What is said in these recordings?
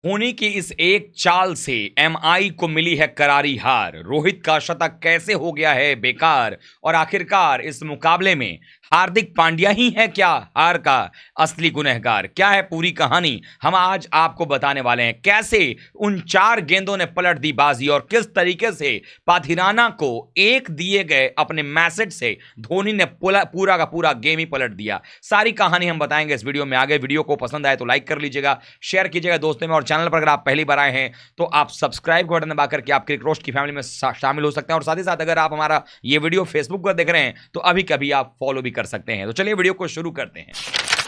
धोनी की इस एक चाल से एमआई को मिली है करारी हार। रोहित का शतक कैसे हो गया है बेकार, और आखिरकार इस मुकाबले में हार्दिक पांड्या ही है क्या हार का असली गुनहगार? क्या है पूरी कहानी, हम आज आपको बताने वाले हैं। कैसे उन 4 गेंदों ने पलट दी बाजी और किस तरीके से पाथिराना को एक दिए गए अपने मैसेज से धोनी ने पूरा का पूरा गेम ही पलट दिया। सारी कहानी हम बताएंगे इस वीडियो में। आगे वीडियो को पसंद आए तो लाइक कर लीजिएगा, शेयर कीजिएगा दोस्तों में, और चैनल पर अगर आप पहली बार आए हैं तो आप सब्सक्राइब का बटन दबा करके आप क्रिक रोस्ट की फैमिली में शामिल हो सकते हैं। और साथ ही साथ अगर आप हमारा ये वीडियो फेसबुक पर देख रहे हैं तो अभी कभी आप फॉलो भी कर सकते हैं। तो चलिए वीडियो को शुरू करते हैं।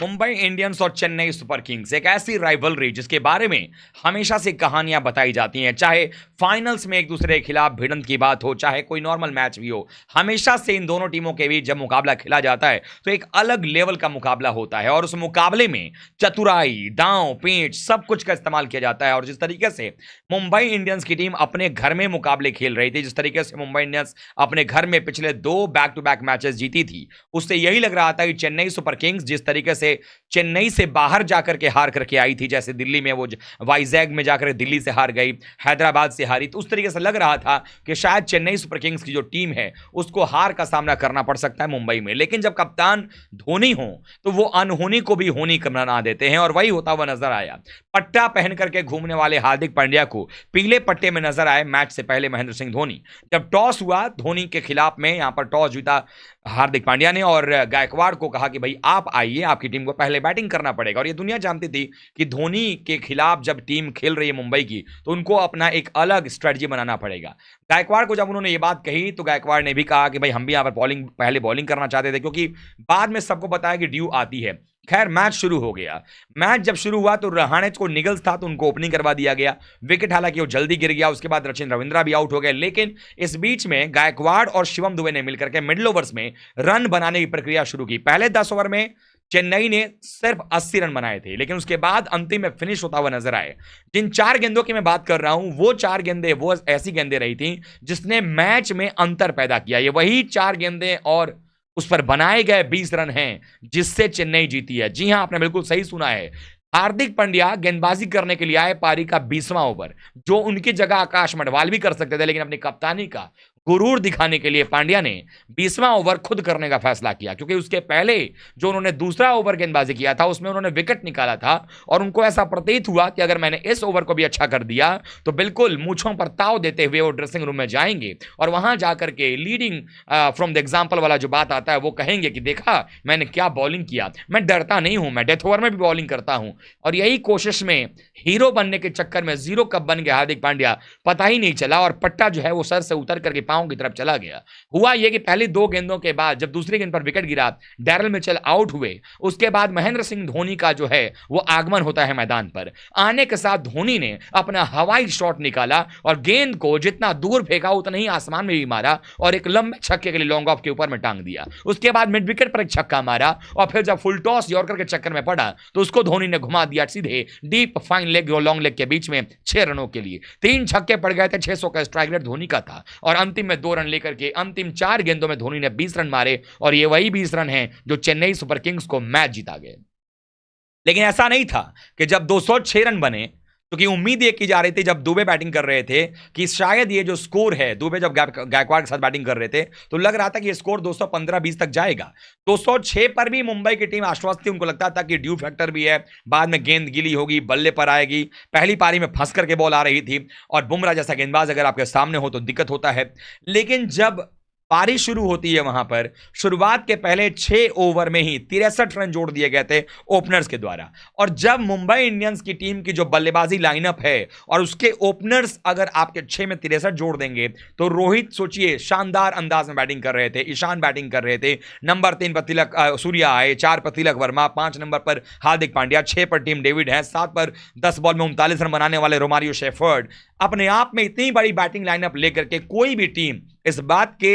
मुंबई इंडियंस और चेन्नई सुपर किंग्स एक ऐसी राइवलरी जिसके बारे में हमेशा से कहानियां बताई जाती हैं। चाहे फाइनल्स में एक दूसरे के खिलाफ भिड़ंत की बात हो, चाहे कोई नॉर्मल मैच भी हो, हमेशा से इन दोनों टीमों के बीच जब मुकाबला खेला जाता है तो एक अलग लेवल का मुकाबला होता है। और उस मुकाबले में चतुराई, दांव पेंच सब कुछ का इस्तेमाल किया जाता है। और जिस तरीके से मुंबई इंडियंस की टीम अपने घर में मुकाबले खेल रही थी, जिस तरीके से मुंबई इंडियंस अपने घर में पिछले 2 बैक टू बैक मैचेस जीती थी, उससे यही लग रहा था कि चेन्नई सुपर किंग्स जिस तरीके से चेन्नई से बाहर जाकर के हार करके आई थी, जैसे दिल्ली में वो वाइजैग में जाकर दिल्ली से हार गई, हैदराबाद से हारी, तो उस तरीके से लग रहा था कि शायद चेन्नई सुपर किंग्स की जो टीम है उसको हार का सामना करना पड़ सकता है मुंबई में। लेकिन जब कप्तान धोनी हो तो वो अनहोनी को भी होनी करना ना देते हैं, और वही होता हुआ नजर आया। पट्टा पहन करके घूमने वाले हार्दिक पांड्या को पीले पट्टे में नजर आए मैच से पहले महेंद्र सिंह धोनी। जब टॉस हुआ धोनी के खिलाफ में, यहां पर टॉस जीता हार्दिक पांड्या ने और गायकवाड़ को कहा कि भाई आप आइए, आपकी टीम को पहले बैटिंग करना पड़ेगा। और ये दुनिया जानती थी कि धोनी के खिलाफ जब टीम खेल रही है मुंबई की तो उनको अपना एक अलग स्ट्रेटजी बनाना पड़ेगा। गायकवाड़ को जब उन्होंने ये बात कही तो गायकवाड़ ने भी कहा कि भाई हम भी यहाँ पर पहले बॉलिंग करना चाहते थे, क्योंकि बाद में सबको पता है कि ड्यू आती है। खैर मैच शुरू हो गया। मैच जब शुरू हुआ तो रहाणे को निगल्स था तो उनको ओपनिंग करवा दिया गया। विकेट हालांकि वो जल्दी गिर गया, उसके बाद रचिन रविंद्रा भी आउट हो गए। लेकिन इस बीच में गायकवाड़ और शिवम दुबे ने मिलकर के मिडिल ओवर्स में रन बनाने की प्रक्रिया शुरू की। पहले 10 ओवर में चेन्नई ने सिर्फ 80 रन बनाए थे, लेकिन उसके बाद अंतिम में फिनिश होता हुआ नजर आए। जिन 4 गेंदों की मैं बात कर रहा हूं वो 4 गेंदें वो ऐसी गेंदें रही थी जिसने मैच में अंतर पैदा किया। ये वही 4 गेंदें और उस पर बनाए गए 20 रन हैं जिससे चेन्नई जीती है। जी हां, आपने बिल्कुल सही सुना है। हार्दिक पांड्या गेंदबाजी करने के लिए आए पारी का 20वां ओवर, जो उनकी जगह आकाश मडवाल भी कर सकते थे, लेकिन अपनी कप्तानी का गुरूर दिखाने के लिए पांड्या ने 20वां ओवर खुद करने का फैसला किया, क्योंकि उसके पहले जो उन्होंने दूसरा ओवर गेंदबाजी किया था उसमें उन्होंने विकेट निकाला था और उनको ऐसा प्रतीत हुआ कि अगर मैंने इस ओवर को भी अच्छा कर दिया तो बिल्कुल मूंछों पर ताव देते हुए वो ड्रेसिंग रूम में जाएंगे और वहां जाकर के लीडिंग फ्रॉम द एग्जाम्पल वाला जो बात आता है वो कहेंगे कि देखा मैंने क्या बॉलिंग किया, मैं डरता नहीं हूं, मैं डेथ ओवर में भी बॉलिंग करता हूं। और यही कोशिश में हीरो बनने के चक्कर में जीरो कब बन गया हार्दिक पांड्या पता ही नहीं चला, और पट्टा जो है वो सर से उतर करके पांव की तरफ चला गया। हुआ यह कि पहली 2 गेंदों के बाद जब दूसरी गेंद पर विकेट गिरा, डैरल मिचेल आउट हुए, उसके बाद महेंद्र सिंह धोनी का जो है वो आगमन होता है मैदान पर। आने के साथ धोनी ने अपना हवाई शॉट निकाला और गेंद को जितना दूर फेंका उतना ही आसमान में भी मारा और एक लंबे छक्के के लिए लॉन्ग ऑफ के ऊपर में टांग दिया। उसके बाद मिड विकेट पर एक छक्का मारा और फिर जब फुल टॉस यॉर्कर के चक्कर में पड़ा तो उसको धोनी ने घुमा दिया सीधे डीप फाइन लेग और लॉन्ग लेग के बीच में 6 रनों के लिए। 3 छक्के पड़ गए थे, 600 का स्ट्राइक रेट धोनी का था और अंतिम में 2 रन लेकर के अंतिम 4 गेंदों में धोनी ने 20 रन मारे और ये वही 20 रन हैं जो चेन्नई सुपर किंग्स को मैच जिता गए। लेकिन ऐसा नहीं था कि जब 206 रन बने, क्योंकि उम्मीद ये की जा रही थी जब दुबे बैटिंग कर रहे थे कि शायद ये जो स्कोर है, दुबे जब गायकवाड़ के साथ बैटिंग कर रहे थे तो लग रहा था कि ये स्कोर 215-20 तक जाएगा। 206 पर भी मुंबई की टीम आश्वस्त थी, उनको लगता था कि ड्यू फैक्टर भी है, बाद में गेंद गीली होगी, बल्ले पर आएगी। पहली पारी में फंस करके बॉल आ रही थी और बुमराह जैसा गेंदबाज अगर आपके सामने हो तो दिक्कत होता है। लेकिन जब पारी शुरू होती है वहां पर शुरुआत के पहले 6 ओवर में ही 63 रन जोड़ दिए गए थे ओपनर्स के द्वारा। और जब मुंबई इंडियंस की टीम की जो बल्लेबाजी लाइनअप है और उसके ओपनर्स अगर आपके 6 में 63 जोड़ देंगे तो रोहित सोचिए शानदार अंदाज में बैटिंग कर रहे थे, ईशान बैटिंग कर रहे थे, नंबर 3 पर तिलक सूर्या आए, 4 पर तिलक वर्मा, 5 नंबर पर हार्दिक पांड्या, 6 पर टीम डेविड है, 7 पर 10 बॉल में 39 रन बनाने वाले रोमारियो शेफर्ड। अपने आप में इतनी बड़ी बैटिंग लाइनअप लेकर के कोई भी टीम इस बात के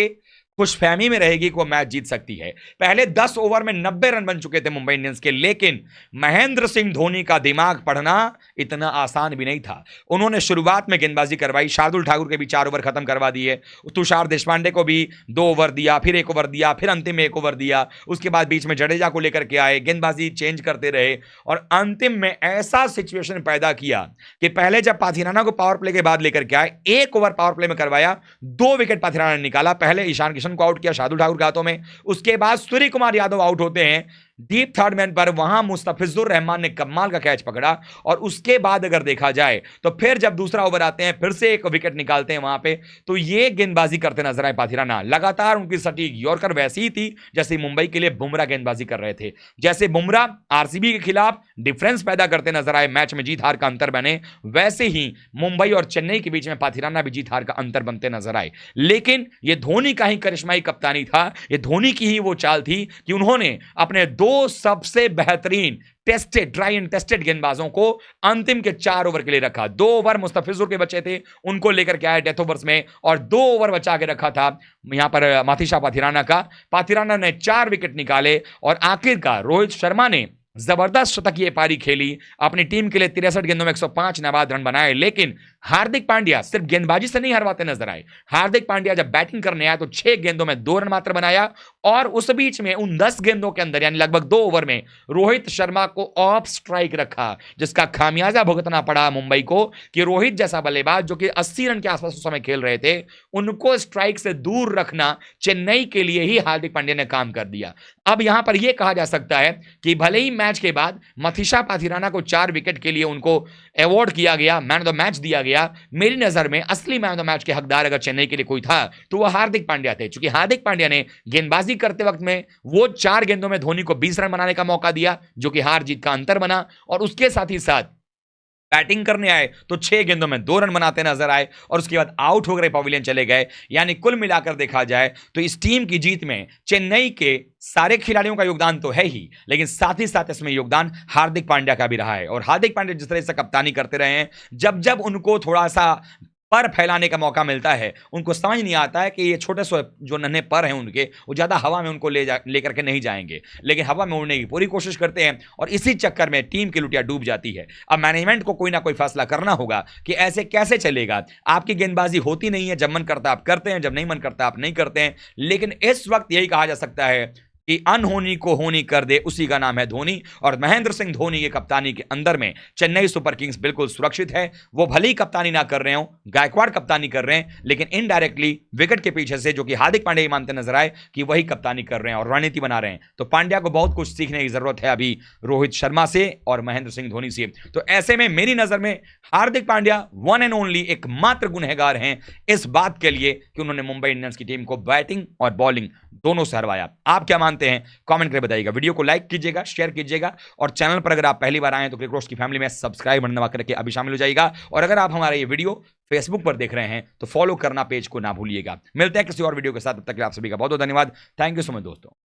खुशफहमी में रहेगी कि वो मैच जीत सकती है। पहले 10 ओवर में 90 रन बन चुके थे मुंबई इंडियंस के, लेकिन महेंद्र सिंह धोनी का दिमाग पढ़ना इतना आसान भी नहीं था। उन्होंने शुरुआत में गेंदबाजी करवाई, शार्दुल ठाकुर के भी 4 ओवर खत्म करवा दिए, तुषार देशपांडे को भी 2 ओवर दिया, फिर 1 ओवर दिया, फिर अंतिम में 1 ओवर दिया, उसके बाद बीच में जडेजा को लेकर के आए, गेंदबाजी चेंज करते रहे और अंतिम में ऐसा सिचुएशन पैदा किया कि पहले जब पाथिराना को पावर प्ले के बाद लेकर के आए, 1 ओवर पावर प्ले में करवाया, 2 विकेट पाथिराना ने निकाला। पहले ईशान किशन को आउट किया शार्दुल ठाकुर के हाथों में, उसके बाद सूर्य कुमार यादव आउट होते हैं डीप थर्ड मैन पर, वहां मुस्तफिजुर रहमान ने कमाल का कैच पकड़ा और उसके बाद अगर देखा जाए तो फिर जब दूसरा ओवर आते हैं फिर से 1 विकेट निकालते हैं वहां पे। तो ये गेंदबाजी करते नजर आए पाथिराना, लगातार उनकी सटीक यॉर्कर वैसी ही थी जैसे मुंबई के लिए बुमराह गेंदबाजी कर रहे थे। जैसे बुमराह आरसीबी के खिलाफ डिफरेंस पैदा करते नजर आए, मैच में जीत हार का अंतर बने, वैसे ही मुंबई और चेन्नई के बीच में पाथिराना भी जीत हार का अंतर बनते नजर आए। लेकिन यह धोनी का ही करिश्माई कप्तानी था, यह धोनी की ही वो चाल थी कि उन्होंने अपने 2 सबसे बेहतरीन टेस्टेड, ट्राई एंड टेस्टेड गेंदबाजों को अंतिम के 4 ओवर के लिए रखा। 2 ओवर मुस्तफिजुर के बचे थे, उनको लेकर के आए डेथ ओवर्स में और 2 ओवर बचा के रखा था यहां पर माथीशा पाथिराना का। पाथिराना ने 4 विकेट निकाले और आखिरकार रोहित शर्मा ने जबरदस्त शतकीय पारी खेली, अपनी टीम के लिए 63 गेंदों में 105 नाबाद रन बनाए। लेकिन हार्दिक पांड्या सिर्फ गेंदबाजी से नहीं हरवाते नजर आए। हार्दिक पांड्या जब बैटिंग करने आया तो 6 गेंदों में 2 रन मात्र बनाया और उस बीच में उन 10 गेंदों के अंदर यानी लगभग 2 ओवर में रोहित शर्मा को ऑफ स्ट्राइक रखा, जिसका खामियाजा भुगतना पड़ा मुंबई को कि रोहित जैसा बल्लेबाज जो कि 80 रन के आसपास उस समय खेल रहे थे, उनको स्ट्राइक से दूर रखना चेन्नई के लिए ही हार्दिक पांड्या ने काम कर दिया। अब यहां पर यह कहा जा सकता है कि भले ही मैच के बाद मथीशा पाथिराना को 4 विकेट के लिए उनको अवार्ड किया गया, मैन ऑफ द मैच दिया गया, मेरी नजर में असली मैन ऑफ द मैच के हकदार अगर चेन्नई के लिए कोई था तो वह हार्दिक पांड्या थे। क्योंकि हार्दिक पांड्या ने गेंदबाजी करते वक्त में वो 4 गेंदों में धोनी को 20 रन बनाने का मौका दिया, जो कि हार जीत का अंतर बना, और उसके साथ ही साथ बैटिंग करने आए तो 6 गेंदों में 2 रन बनाते नजर आए और उसके बाद आउट हो गए, पवेलियन चले गए। यानी कुल मिलाकर देखा जाए तो इस टीम की जीत में चेन्नई के सारे खिलाड़ियों का योगदान तो है ही, लेकिन साथ ही साथ इसमें योगदान हार्दिक पांड्या का भी रहा है। और हार्दिक पांड्या जिस तरह से कप्तानी करते रहे हैं, जब जब उनको थोड़ा सा पर फैलाने का मौका मिलता है, उनको समझ नहीं आता है कि ये छोटे से जो नन्हे पर हैं उनके, वो ज़्यादा हवा में उनको लेकर के नहीं जाएंगे, लेकिन हवा में उड़ने की पूरी कोशिश करते हैं और इसी चक्कर में टीम की लुटिया डूब जाती है। अब मैनेजमेंट को कोई ना कोई फैसला करना होगा कि ऐसे कैसे चलेगा। आपकी गेंदबाजी होती नहीं है, जब मन करता आप करते हैं, जब नहीं मन करता आप नहीं करते हैं। लेकिन इस वक्त यही कहा जा सकता है कि अनहोनी को होनी कर दे, उसी का नाम है धोनी। और महेंद्र सिंह धोनी की कप्तानी के अंदर में चेन्नई सुपर किंग्स बिल्कुल सुरक्षित है। वो भले ही कप्तानी ना कर रहे हो, गायकवाड़ कप्तानी कर रहे हैं, लेकिन इनडायरेक्टली विकेट के पीछे से, जो कि हार्दिक पांड्या मानते नजर आए कि वही कप्तानी कर रहे हैं और रणनीति बना रहे हैं। तो पांड्या को बहुत कुछ सीखने की जरूरत है अभी रोहित शर्मा से और महेंद्र सिंह धोनी से। तो ऐसे में मेरी नजर में Hardik Pandya one and only एकमात्र गुनहगार हैं इस बात के लिए कि उन्होंने मुंबई इंडियंस की टीम को बैटिंग और बॉलिंग दोनों से हरवाया। आप क्या मानते हैं कमेंट करके बताइएगा। वीडियो को लाइक कीजिएगा, शेयर कीजिएगा और चैनल पर अगर आप पहली बार आए हैं तो क्रिक रोस्ट की फैमिली में सब्सक्राइब बटन दबा करके अभी शामिल हो जाइएगा। और अगर आप हमारा ये वीडियो फेसबुक पर देख रहे हैं तो फॉलो करना पेज को ना भूलिएगा। मिलते हैं किसी और वीडियो के साथ, तब तक के लिए आप सभी का बहुत बहुत धन्यवाद। थैंक यू सो मच दोस्तों।